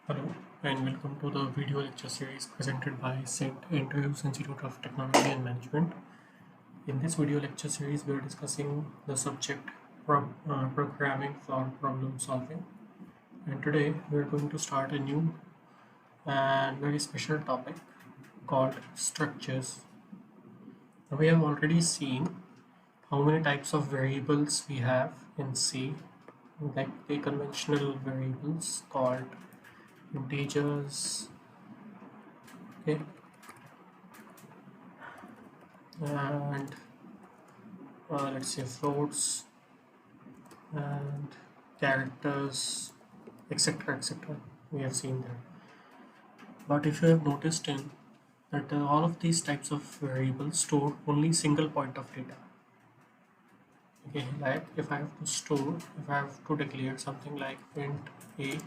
Hello and welcome to the video lecture series presented by St. Andrews Institute of Technology and Management. In this video lecture series, we are discussing the subject programming for problem solving. And today we are going to start a new and very special topic called structures. Now, we have already seen how many types of variables we have in C, like the conventional variables called integers, okay, and let's say floats and characters, etc., etc. We have seen there. But if you have noticed in that all of these types of variables store only single point of data. Okay, like if I have to store, if I have to declare something like int a,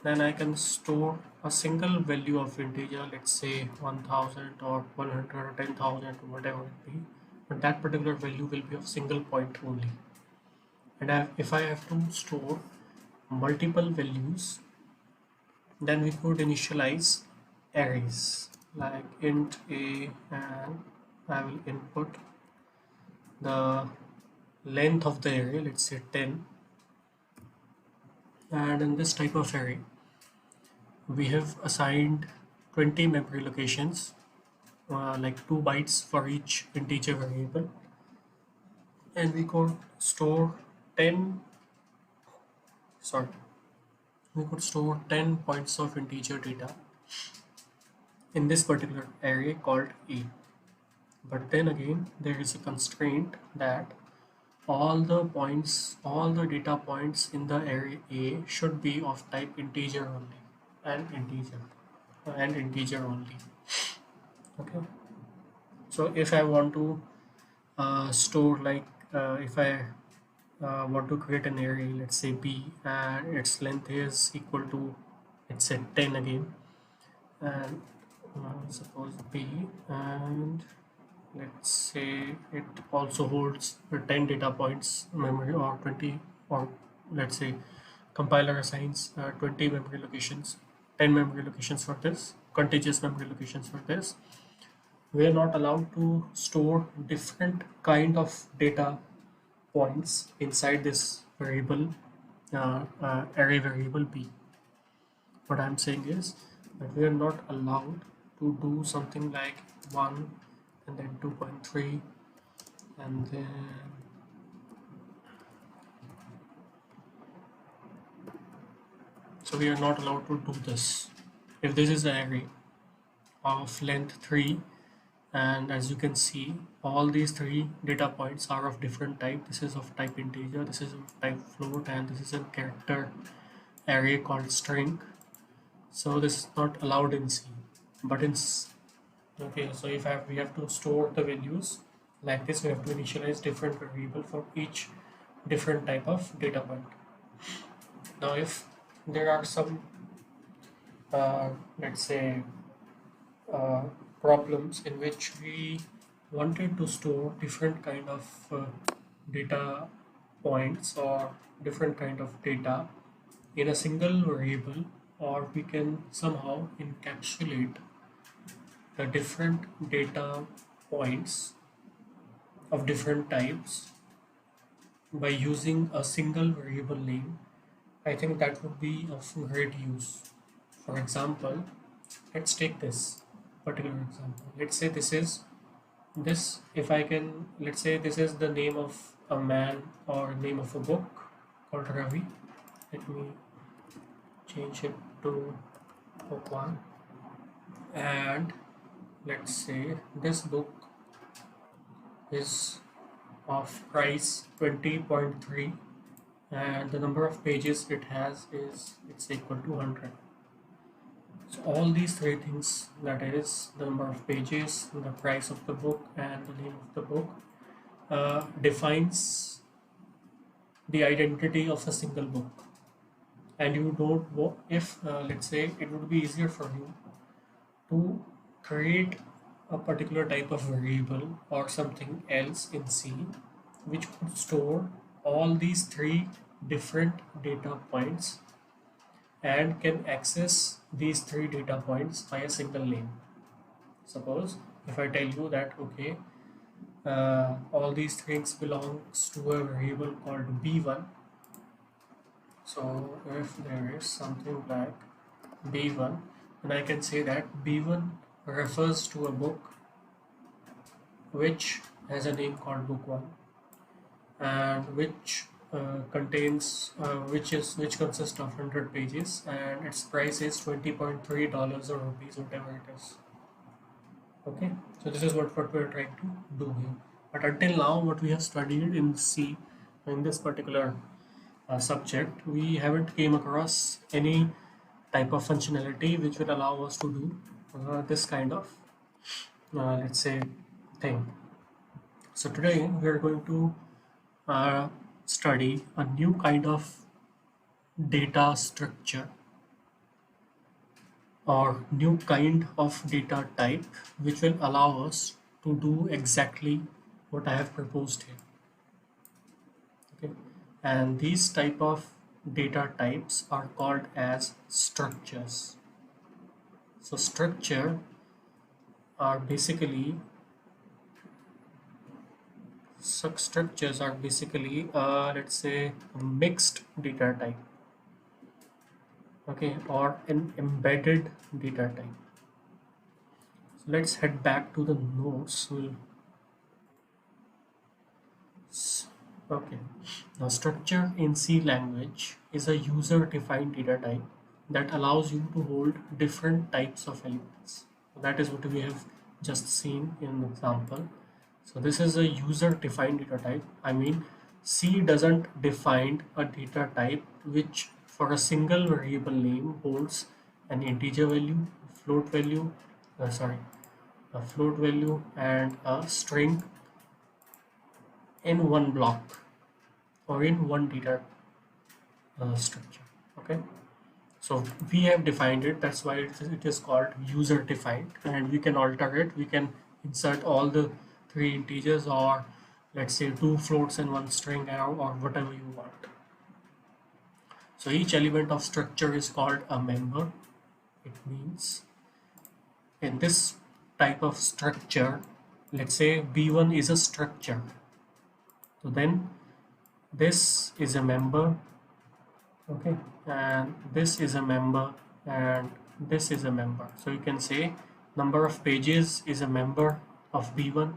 then I can store a single value of integer, let's say 1000 or 100 or 10,000 or whatever it be, but that particular value will be of single point only. And if I have to store multiple values, then we could initialize arrays like int a, and I will input the length of the array, let's say 10. And in this type of array, we have assigned 20 memory locations, like 2 bytes for each integer variable, and we could store 10 sorry we could store 10 points of integer data in this particular array called A. But then again, there is a constraint that all the data points in the array A should be of type integer only, and integer only. Okay. So if I want to store, like if I want to create an array, let's say B, and its length is equal to, let's say 10 again, and suppose B, and let's say it also holds 10 data points memory, or 20, or let's say compiler assigns 20 memory locations, 10 memory locations for this, contiguous memory locations for this. We are not allowed to store different kind of data points inside this variable, array variable B. What I'm saying is that we are not allowed to do something like 1 and then 2.3 and then so we are not allowed to do this. If this is an array of length 3, and as you can see, all these 3 data points are of different type. This is of type integer, this is of type float, and this is a character array called string. So this is not allowed in C. But in okay, so if we have to store the values like this, we have to initialize different variable for each different type of data point. Now if there are some let's say uh, problems in which we wanted to store different kind of data points or different kind of data in a single variable, or we can somehow encapsulate the different data points of different types by using a single variable name, I think that would be of great use. For example, let's take this particular example. Let's say this is this, if I can, let's say this is the name of a man or name of a book called Ravi. Let me change it to book 1, and let's say this book is of price 20.3, and the number of pages it has is, it's equal to 100. So all these 3 things, that is the number of pages, the price of the book, and the name of the book, defines the identity of a single book. And you don't, if let's say it would be easier for you to create a particular type of variable or something else in C which could store all these 3 different data points and can access these three data points by a single name. Suppose if I tell you that okay, all these things belongs to a variable called b1. So if there is something like b1, then I can say that b1 refers to a book which has a name called book 1, and which contains which consists of 100 pages, and its price is $20.3 or rupees, whatever it is. Okay, so this is what we're trying to do here. But until now, what we have studied in C, in this particular subject, we haven't came across any type of functionality which will allow us to do this kind of let's say thing. So today we are going to study a new kind of data structure or new kind of data type which will allow us to do exactly what I have proposed here. Okay, and these type of data types are called as structures. So are basically structures are basically let's say a mixed data type, okay, or an embedded data type. So let's head back to the notes. Okay, now structure in C language is a user-defined data type that allows you to hold different types of elements. So that is what we have just seen in the example. So this is a user-defined data type. I mean, C doesn't define a data type which for a single variable name holds an integer value, float value, sorry, a float value and a string in one block or in one data structure. Okay, so we have defined it, that's why it is called user defined, and we can alter it. We can insert all the three integers, or let's say two floats and one string, or whatever you want. So each element of structure is called a member. It means in this type of structure, let's say b1 is a structure, so then this is a member, okay, and this is a member, and this is a member. So you can say number of pages is a member of b1,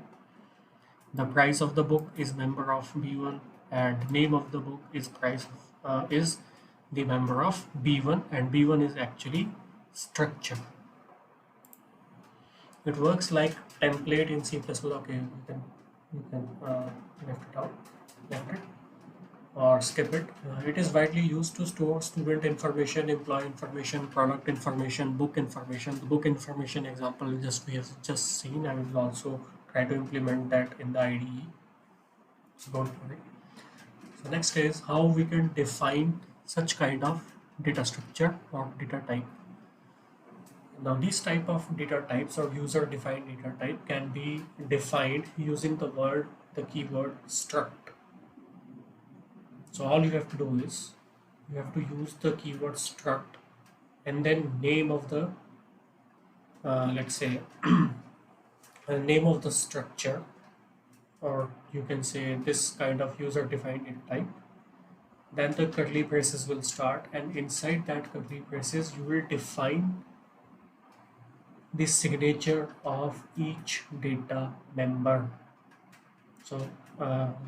the price of the book is member of b1, and name of the book is is the member of b1, and b1 is actually structure. It works like template in C++. Okay, you can left it out, left it, or skip it. It is widely used to store student information, employee information, product information, book information. The book information example we have just seen. I will also try to implement that in the IDE. So don't worry. So next is how we can define such kind of data structure or data type. Now these type of data types or user defined data type can be defined using the keyword struct. So all you have to do is you have to use the keyword struct and then name of the let's say name of the structure, or you can say this kind of user defined data type. Then the curly braces will start, and inside that curly braces you will define the signature of each data member. So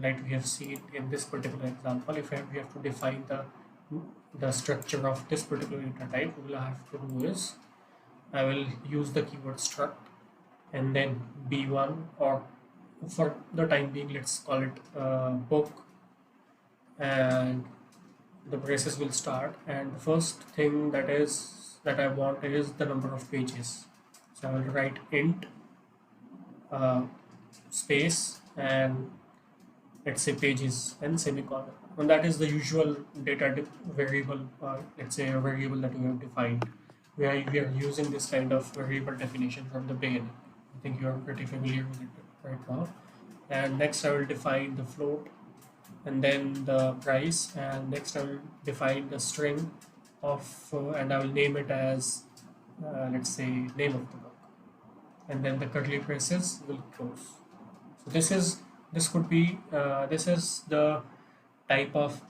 like we have seen in this particular example, if we have to define the structure of this particular data type, we will have to do is I will use the keyword struct and then b1, or for the time being let's call it book, and the braces will start, and the first thing that I want is the number of pages. So I will write int space and let's say pages and semicolon, and that is the usual data variable, let's say a variable that we have defined. We are using this kind of variable definition from the beginning. I think you are pretty familiar with it right now. And next I will define the float and then the price, and next I will define the string of and I will name it as let's say name of the book, and then the curly braces will close. So this could be this is the type of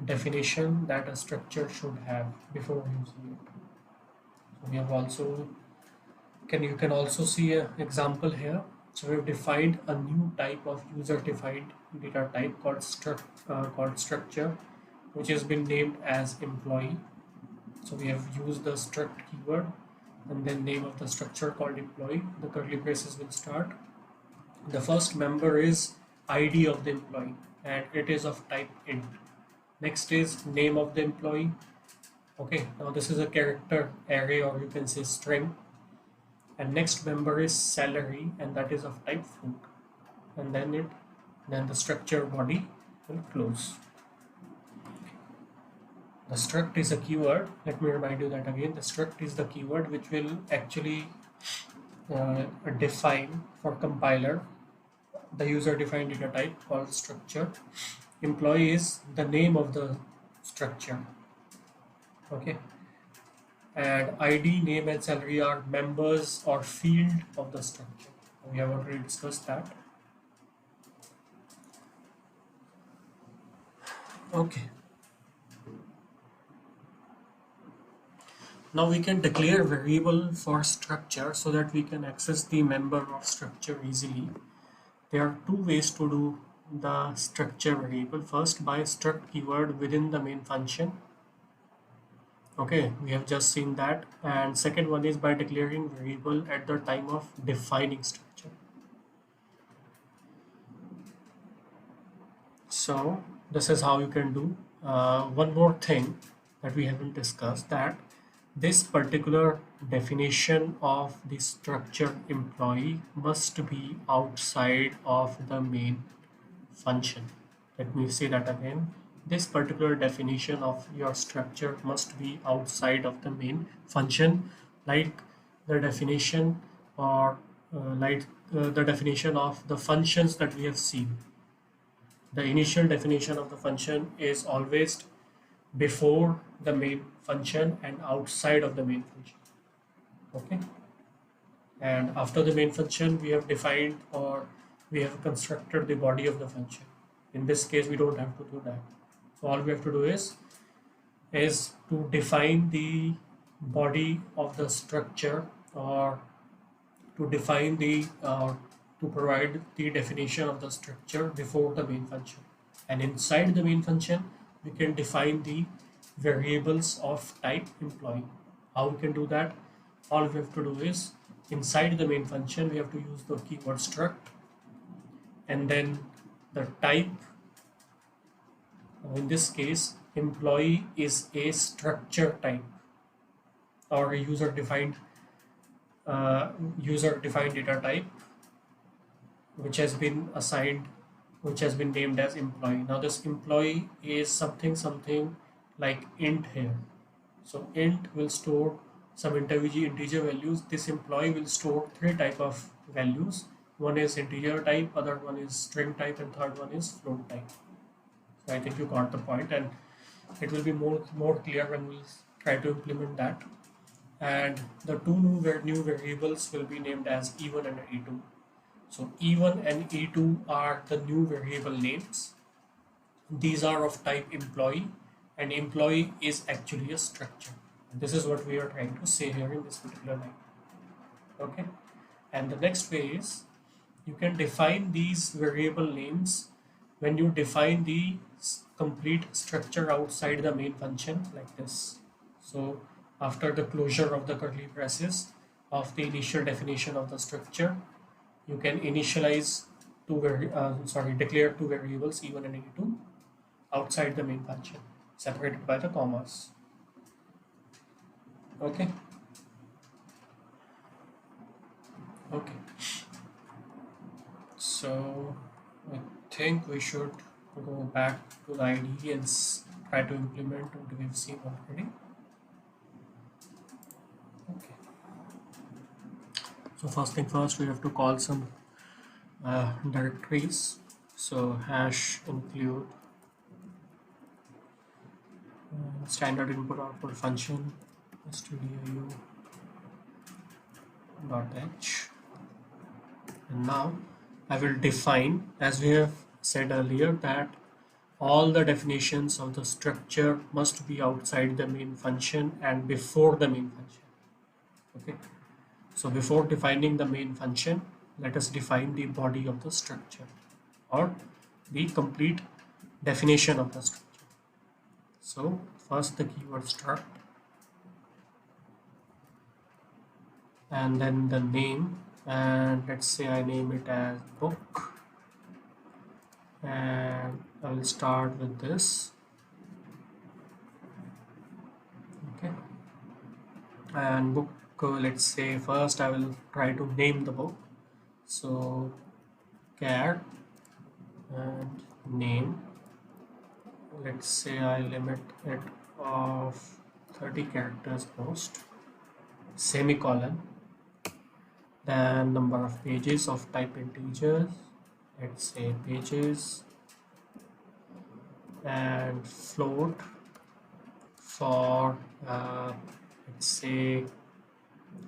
definition that a structure should have before using it. So we have also you can also see an example here. So we've defined a new type of user-defined data type called structure, which has been named as employee. So we have used the struct keyword and then name of the structure called employee. The curly braces will start. The first member is ID of the employee and it is of type int. Next is name of the employee. Okay, now this is a character array, or you can say string. And next member is salary and that is of type float. And then the structure body will close. The struct is a keyword. Let me remind you that again. The struct is the keyword which will actually define for compiler the user defined data type called structure. Employee is the name of the structure. Okay, and ID, name and salary are members or field of the structure. We have already discussed that. Okay, now we can declare variable for structure so that we can access the member of structure easily. There are two ways to do the structure variable. First, by struct keyword within the main function. Okay, we have just seen that. And second one is by declaring variable at the time of defining structure. So this is how you can do. One more thing that we haven't discussed, that this particular definition of the structure employee must be outside of the main function. Let me say that again. This particular definition of your structure must be outside of the main function, like the definition or the definition of the functions that we have seen. The initial definition of the function is always before the main function and outside of the main function. Okay, and after the main function we have defined or we have constructed the body of the function. In this case we don't have to do that. So all we have to do is to define the body of the structure, or to define the to provide the definition of the structure before the main function, and inside the main function we can define the variables of type employee. How we can do that? All we have to do is inside the main function we have to use the keyword struct, and then the type. In this case, employee is a structure type or a user defined data type which has been assigned, which has been named as employee. Now this employee is something like int here. So int will store some integer values. This employee will store three type of values. One is integer type, other one is string type, and third one is float type. So I think you got the point, and it will be more clear when we try to implement that. And the two new variables will be named as E1 and E2. So E1 and E2 are the new variable names. These are of type employee, and employee is actually a structure. And this is what we are trying to say here in this particular line. Okay, and the next way is you can define these variable names when you define the complete structure outside the main function like this. So after the closure of the curly braces of the initial definition of the structure, you can initialize declare two variables E1 and E2 outside the main function, separated by the commas. Okay. Okay. So I think we should go back to the IDE and try to implement what we've seen already. Okay. So first thing first, we have to call some directories. So hash include standard input output function stdio dot h. And now I will define, as we have said earlier, that all the definitions of the structure must be outside the main function and before the main function. Okay, so before defining the main function, let us define the body of the structure or the complete definition of the structure. So first the keyword struct, and then the name, and let's say I name it as book, and I will start with this. Okay, and book, let's say first I will try to name the book, so cat and name, let's say I limit it of 30 characters most, semicolon, then number of pages of type integers, let's say pages, and float for let's say,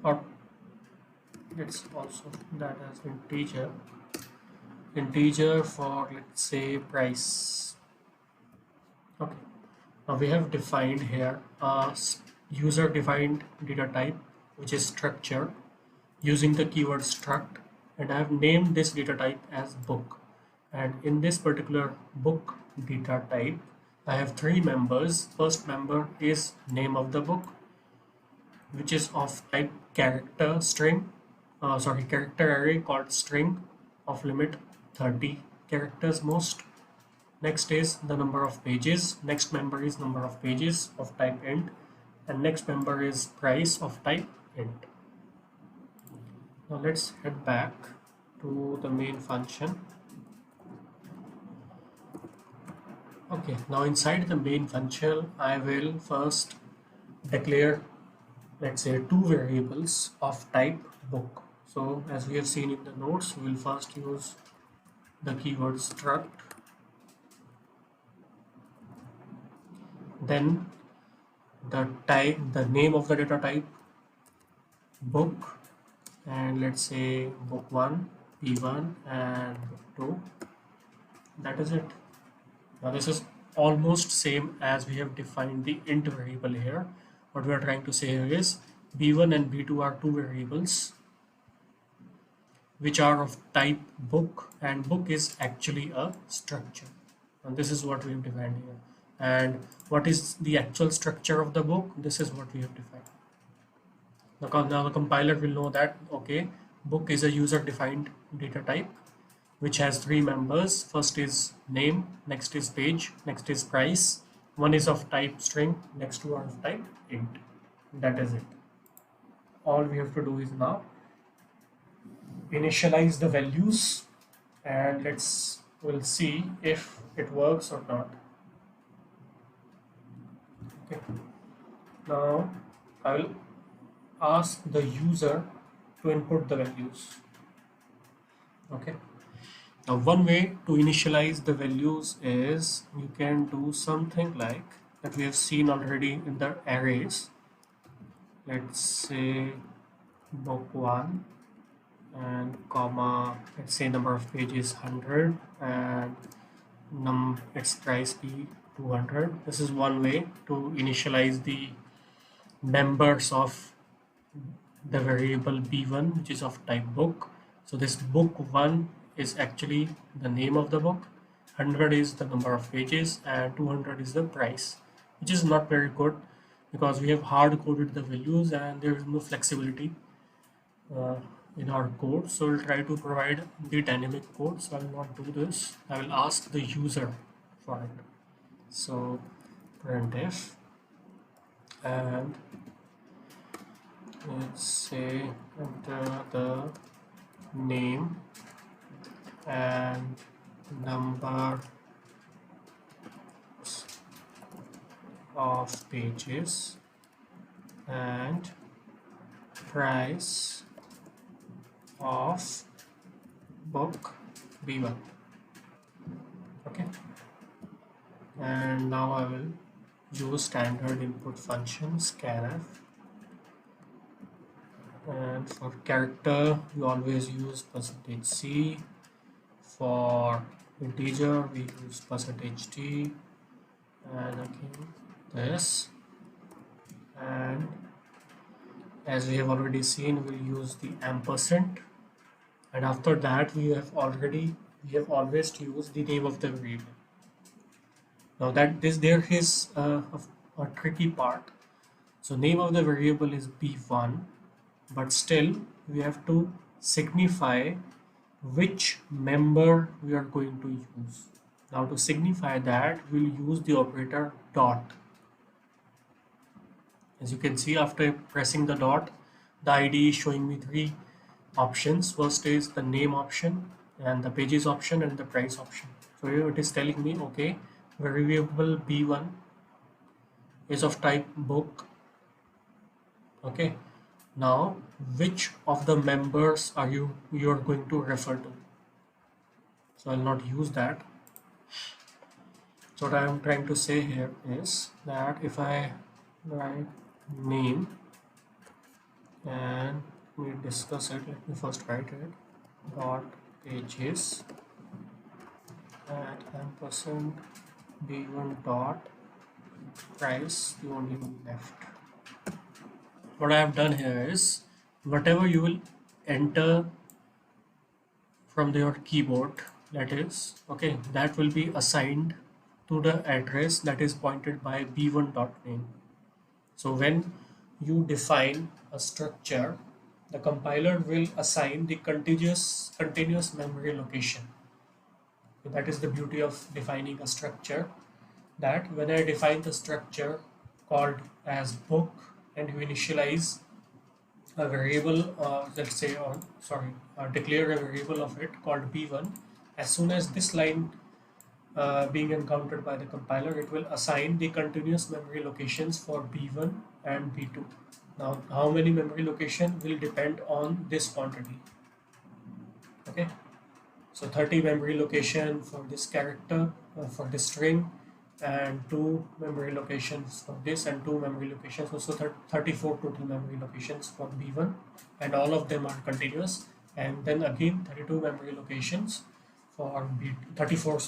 or let's also that as integer for, let's say, price. Okay, now we have defined here a user defined data type which is structure using the keyword struct, and I have named this data type as book. And in this particular book data type, I have three members. First member is name of the book, which is of type character string, character array called string of limit 30 characters most. Next is the number of pages. Next member is number of pages of type int, and next member is price of type int. Now let's head back to the main function. Okay, now inside the main function, I will first declare, let's say, two variables of type book. So as we have seen in the notes, we will first use the keyword struct, then the type, the name of the data type book, and let's say book 1, p1, and book 2. That is it. Now this is almost same as we have defined the int variable here. What we are trying to say here is b1 and b2 are two variables which are of type book, and book is actually a structure, and this is what we have defined here. And what is the actual structure of the book? This is what we have defined. Now the compiler will know that, okay, book is a user defined data type which has three members. First is name, next is page, next is price. One is of type string, next two are of type int. That is it. All we have to do is now initialize the values, and we'll see if it works or not. Okay, now I will ask the user to input the values. Okay, now one way to initialize the values is you can do something like that we have seen already in the arrays. Let's say book 1 and comma, let's say number of pages 100 and its price be 200. This is one way to initialize the members of the variable b1, which is of type book. So this book 1 is actually the name of the book, 100 is the number of pages, and 200 is the price, which is not very good because we have hard coded the values and there is no flexibility in our code. So we'll try to provide the dynamic code. So I will not do this. I will ask the user for it. So printf, and let's say enter the name and number of pages and price of book b1. Okay, and now I will use standard input function scanf, and for character we always use %c. For integer we use %t, and again this, and as we have already seen we'll use the ampersand, and after that we have always used the name of the variable. Now that this there is a tricky part. So name of the variable is b1, but still we have to signify which member we are going to use. Now to signify that, we'll use the operator dot. As you can see, after pressing the dot, the IDE is showing me three options. First is the name option, and the pages option, and the price option. So here it is telling me, okay, variable b1 is of type book. Okay, now which of the members are you are going to refer to? So I'll not use that. So what I am trying to say here is that if I write name, and we discuss it, let me first write it, dot pages at ampersand b1 dot price, the only one left. What I have done here is whatever you will enter from your keyboard, that is okay, that will be assigned to the address that is pointed by b1 dot name. So when you define a structure, the compiler will assign the continuous memory location. So that is the beauty of defining a structure, that when I define the structure called as book and you initialize a variable, let's say, declare a variable of it called b1, as soon as this line being encountered by the compiler, it will assign the continuous memory locations for b1 and b2. Now how many memory location will depend on this quantity. Okay, so 30 memory location for this character, for this string, and 2 memory locations for this, and 2 memory locations, so 34 total memory locations for b1, and all of them are continuous, and then again 32 memory locations for 34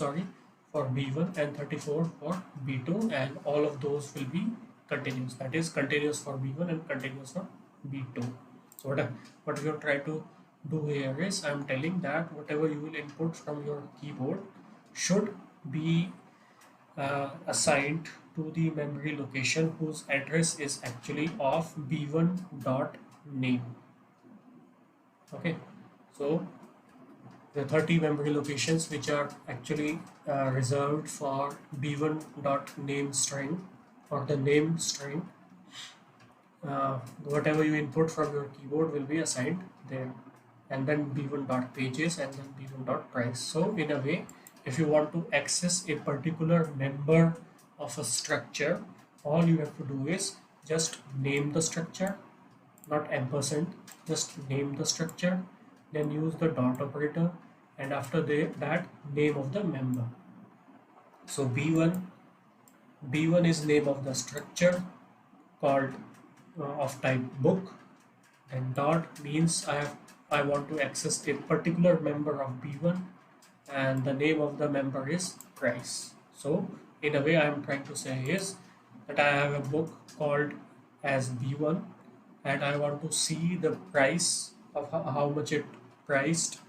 for b1 and 34 for b2, and all of those will be continuous, that is continuous for b1 and continuous for b2. So what we are trying to do here is I am telling that whatever you will input from your keyboard should be assigned to the memory location whose address is actually of b1 dot name. Okay, so the 30 memory locations which are actually reserved for b1 dot name string, or the name string, whatever you input from your keyboard will be assigned there, and then b1 dot pages, and then b1 dot price. So in a way, if you want to access a particular member of a structure, all you have to do is just name the structure, not ampersand, just name the structure, then use the dot operator, and after that name of the member. So b1 is name of the structure called of type book, and dot means I want to access a particular member of b1, and the name of the member is price. So in a way I am trying to say is that I have a book called as b1, and I want to see the price of how much it priced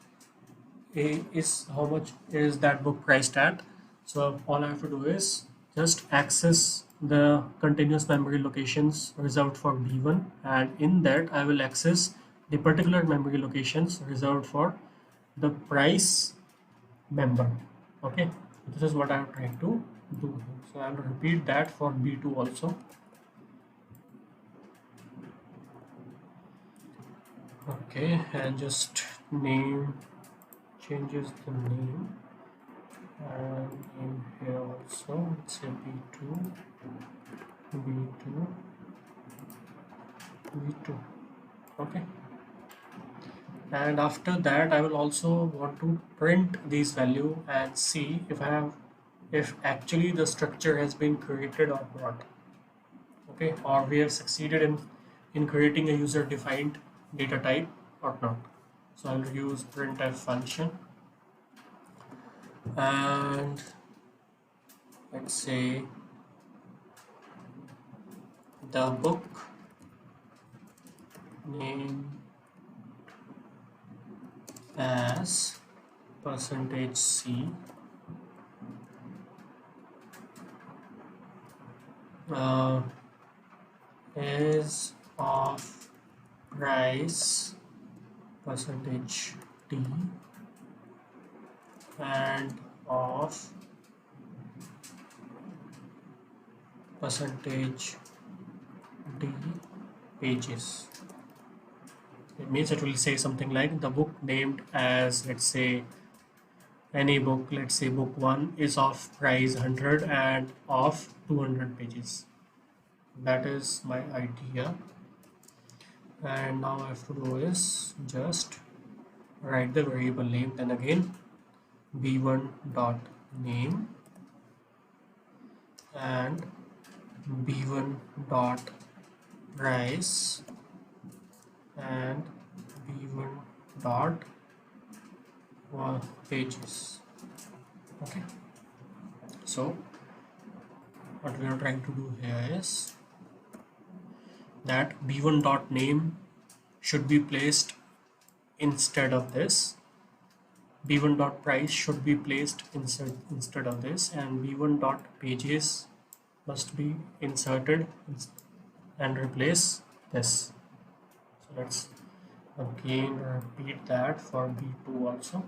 is, how much is that book priced at. So all I have to do is just access the continuous memory locations reserved for b1, and in that I will access the particular memory locations reserved for the price member. Okay, this is what I am trying to do. So I will repeat that for b2 also. Okay, and just name changes the name, and in here also let's say b2 b2 b2. Okay, and after that I will also want to print these value and see if I have if actually the structure has been created or not. Okay, or we have succeeded in creating a user defined data type or not. So I'll use printf function, and let's say the book name as %c uh, is of price %d and of %d pages. It means it will say something like the book named as, let's say, any book, let's say book 1 is of price 100 and of 200 pages. That is my idea. And now I have to do is just write the variable name, then again b1 dot name and b1 dot price and b1 dot pages. Okay, so what we are trying to do here is that b1 dot name should be placed instead of this, b1 dot price should be placed instead of this, and b1 dot pages must be inserted and replace this. So let's again repeat that for b2 also.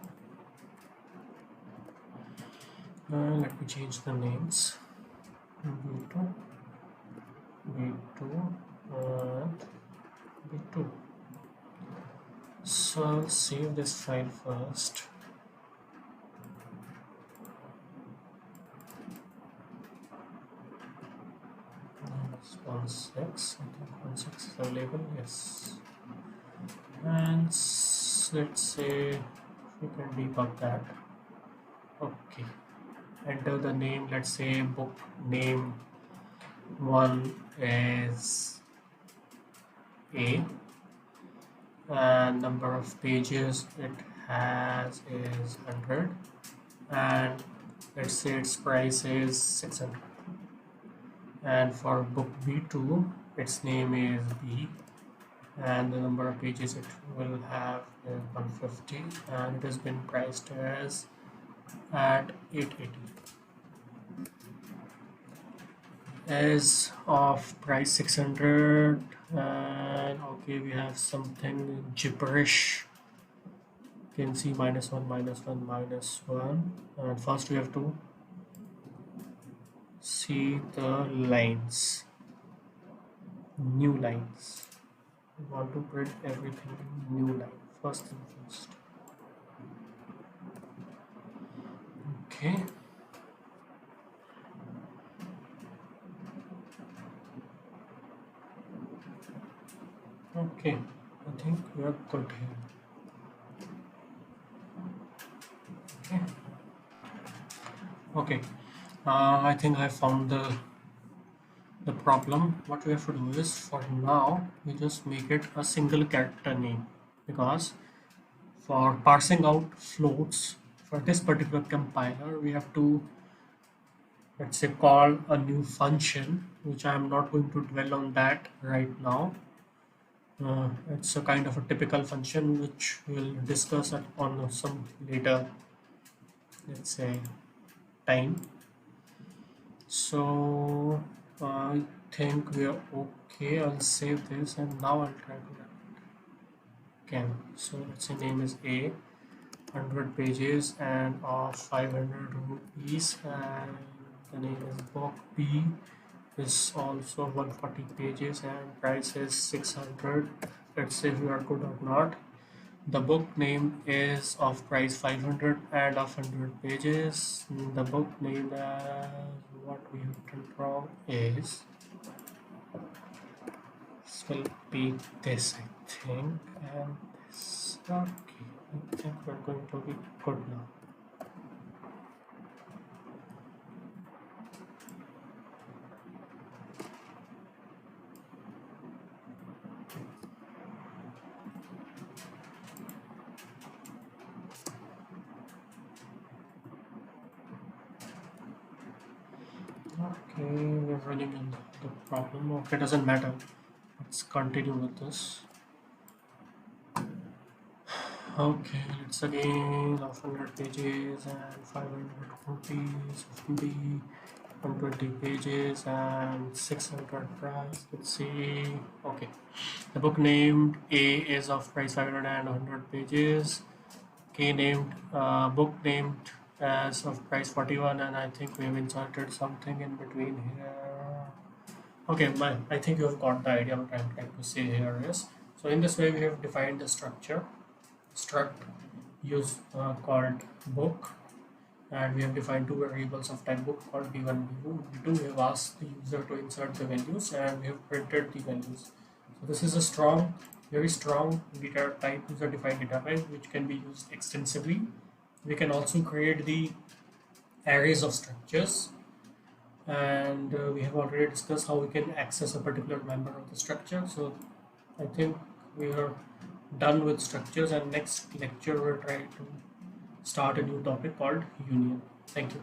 Let me change the names. b2 b2 and b2. So I'll save this file first. It's 16, I think 16 is available, yes. And let's say we can debug that. Okay, enter the name, let's say book name 1 is A, and number of pages it has is 100, and let's say its price is 600. And for book B2, its name is B, and the number of pages it will have is 150, and it has been priced as at 880. As of price 600, and okay, we have something gibberish. You can see -1, -1, -1, and first we have to see the lines, new lines. We want to print everything in new line, first thing first. Okay. Okay, I think we are good here. Okay. Okay. I think I found the problem. What we have to do is, for now, we just make it a single character name, because for parsing out floats for this particular compiler, we have to, let's say, call a new function, which I am not going to dwell on that right now. It's a kind of a typical function which we'll discuss on some later, let's say, time. So I think we are okay. I'll save this, and now I'll try to run it again. So let's say name is A, 100 pages and of 500 rupees, and the name is book B, is also 140 pages and price is 600. Let's say if we are good or not. The book name is of price 500 and of 100 pages. The book name, what we have done wrong is, this will be this, I think, and this. Okay, I think we're going to be good now. Okay, we're running into the problem. Okay, doesn't matter. Let's continue with this. Okay, let's again of 100 pages and 500 rupees of MB, 120 pages and 600 price. Let's see. Okay, the book named A is of price 500 and 100 pages. K named book named as of price 41, and I think we have inserted something in between here. Okay, I think you have got the idea what I'm trying to say here is. So in this way we have defined the structure struct use called book, and we have defined two variables of type book called b1 b2. We have asked the user to insert the values and we have printed the values. So this is a strong, very strong data type, user defined data type, which can be used extensively. We can also create the arrays of structures, and we have already discussed how we can access a particular member of the structure. So I think we are done with structures, and next lecture we'll try to start a new topic called union. Thank you.